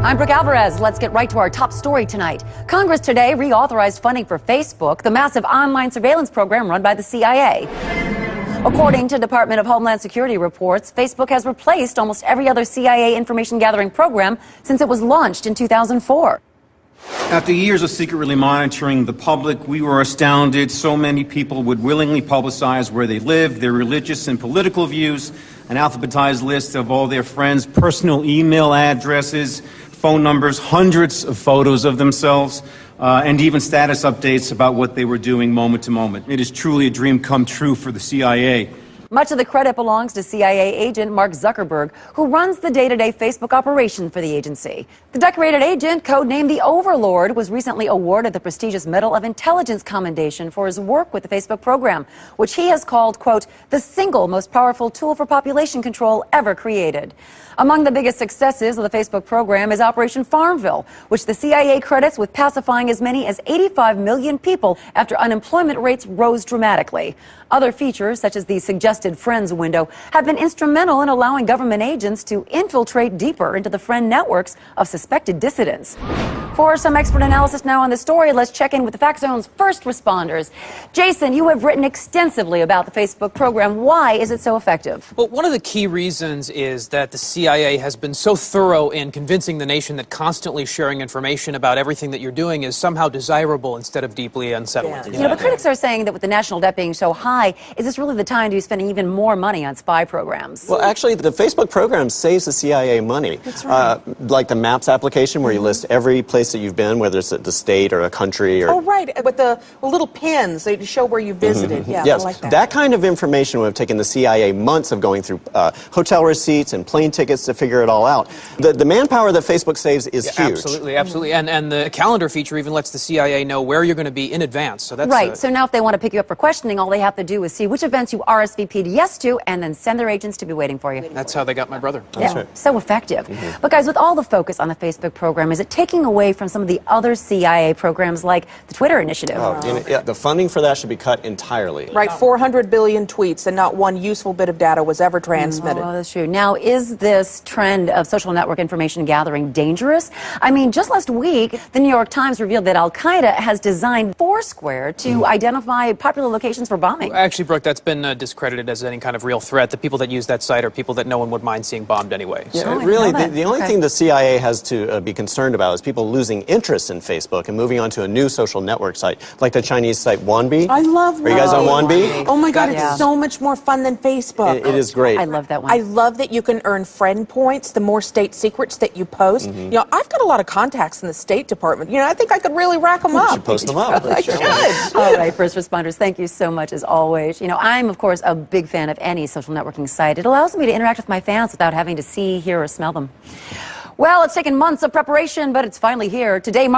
I'm Brooke Alvarez. Let's get right to our top story tonight. Congress today reauthorized funding for Facebook, the massive online surveillance program run by the CIA. According to Department of Homeland Security reports, Facebook has replaced almost every other CIA information gathering program since it was launched in 2004. After years of secretly monitoring the public, we were astounded so many people would willingly publicize where they live, their religious and political views, an alphabetized list of all their friends' personal email addresses, phone numbers, hundreds of photos of themselves, and even status updates about what they were doing moment to moment. It is truly a dream come true for the CIA. Much of the credit belongs to CIA agent Mark Zuckerberg, who runs the day-to-day Facebook operation for the agency. The decorated agent, codenamed the Overlord, was recently awarded the prestigious Medal of Intelligence Commendation for his work with the Facebook program, which he has called, quote, the single most powerful tool for population control ever created. Among the biggest successes of the Facebook program is Operation Farmville, which the CIA credits with pacifying as many as 85 million people after unemployment rates rose dramatically. Other features, such as the suggested friends window, have been instrumental in allowing government agents to infiltrate deeper into the friend networks of suspected dissidents. For some expert analysis now on the story, let's check in with the Fact Zone's first responders. Jason, you have written extensively about the Facebook program. Why is it so effective? Well, one of the key reasons is that the CIA has been so thorough in convincing the nation that constantly sharing information about everything that you're doing is somehow desirable instead of deeply unsettling. Yeah. But critics are saying that with the national debt being so high, is this really the time to be spending even more money on spy programs? Well, actually, the Facebook program saves the CIA money. That's right. Like the Maps application, where you list every place that you've been, whether it's the state or a country. Or... Oh, right, with the little pins they show where you visited. Yeah, yes, I like that. That kind of information would have taken the CIA months of going through hotel receipts and plane tickets to figure it all out. The manpower that Facebook saves is huge. Absolutely, absolutely. And the calendar feature even lets the CIA know where you're going to be in advance. So that's right. So now if they want to pick you up for questioning, all they have to do is see which events you RSVP'd yes to and then send their agents to be waiting for you. That's how they got my brother. That's right. So effective. But guys, with all the focus on the Facebook program, is it taking away from some of the other CIA programs like the Twitter initiative? Yeah, the funding for that should be cut entirely. Right, 400 billion tweets and not one useful bit of data was ever transmitted. Oh, that's true. Now, is this trend of social network information gathering dangerous? I mean, just last week, the New York Times revealed that Al-Qaeda has designed Foursquare to identify popular locations for bombing. Actually, Brooke, that's been discredited as any kind of real threat. The people that use that site are people that no one would mind seeing bombed anyway. Yeah, So. really, the only thing the CIA has to be concerned about is people losing interest in Facebook and moving on to a new social network site, like the Chinese site Wanbi. I love Wanbi. Are you guys on Wanbi? Oh my God, it's so much more fun than Facebook. It is great. I love that one. I love that you can earn friend points the more state secrets that you post. You know, I've got a lot of contacts in the State Department. You know, I think I could really rack them up. You should post them up. I should. All right, first responders, thank you so much as always. You know, I'm, of course, a big fan of any social networking site. It allows me to interact with my fans without having to see, hear, or smell them. Well, it's taken months of preparation, but it's finally here. Today,